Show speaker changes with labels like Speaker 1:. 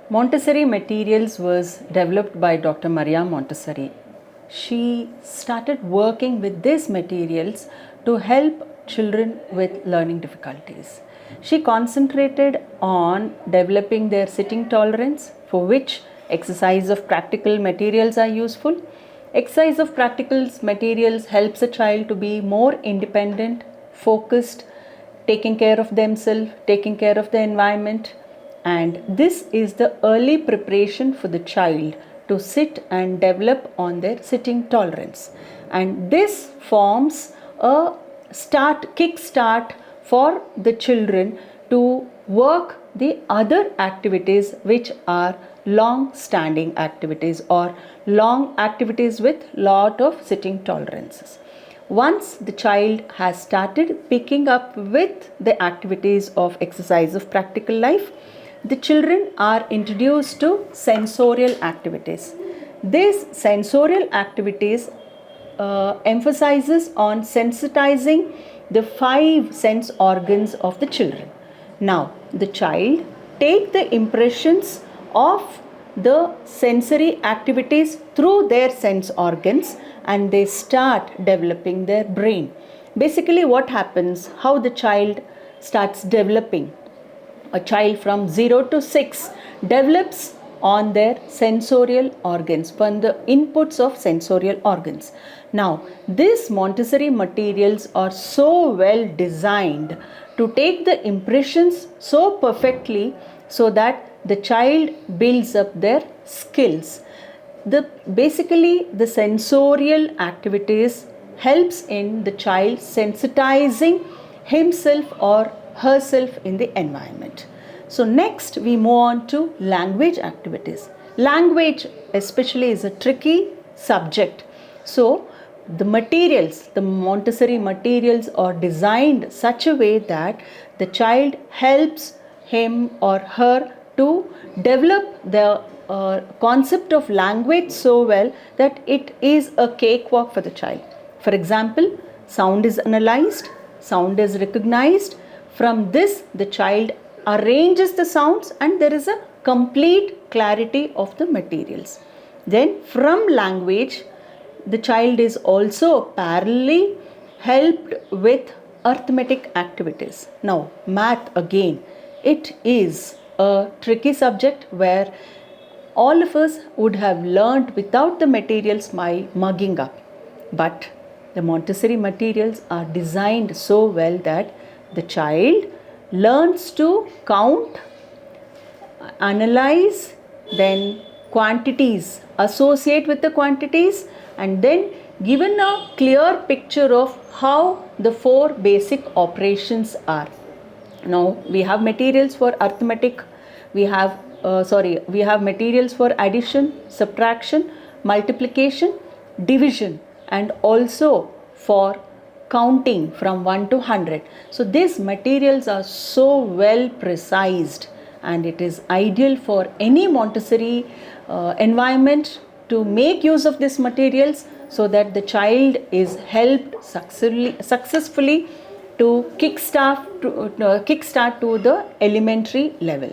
Speaker 1: Montessori materials was developed by Dr. Maria Montessori. She started working with these materials to help children with learning difficulties. She concentrated on developing their sitting tolerance, for which exercise of practical materials are useful. Exercise of practical materials helps a child to be more independent, focused, taking care of themselves, taking care of the environment, and this is the early preparation for the child to sit and develop on their sitting tolerance. And this forms a kick start for the children to work the other activities which are long standing activities or long activities with lot of sitting tolerances. Once the child has started picking up with the activities of exercise of practical life, the children are introduced to sensorial activities. These sensorial activities emphasizes on sensitizing the 5 sense organs of the children. Now, the child take the impressions of the sensory activities through their sense organs and they start developing their brain. Basically, what happens, how the child starts developing. A child from 0 to 6 develops on their sensorial organs, from the inputs of sensorial organs. Now, these Montessori materials are so well designed to take the impressions so perfectly so that the child builds up their skills. Basically, the sensorial activities helps in the child sensitizing himself or herself in the environment. So next we move on to language activities. Language especially is a tricky subject. So the materials, the Montessori materials are designed such a way that the child helps him or her to develop the concept of language so well that it is a cakewalk for the child. For example, sound is analyzed, sound is recognized. From this, the child arranges the sounds and there is a complete clarity of the materials. Then from language, the child is also parallelly helped with arithmetic activities. Now, math again, it is a tricky subject where all of us would have learned without the materials by mugging up. But the Montessori materials are designed so well that the child learns to count, analyze, then quantities, associate with the quantities, and then given a clear picture of how the 4 basic operations are. Now we have materials for arithmetic, we have materials for addition, subtraction, multiplication, division, and also for counting from 1 to 100. So these materials are so well precised and it is ideal for any Montessori environment to make use of these materials so that the child is helped successfully to kickstart to the elementary level.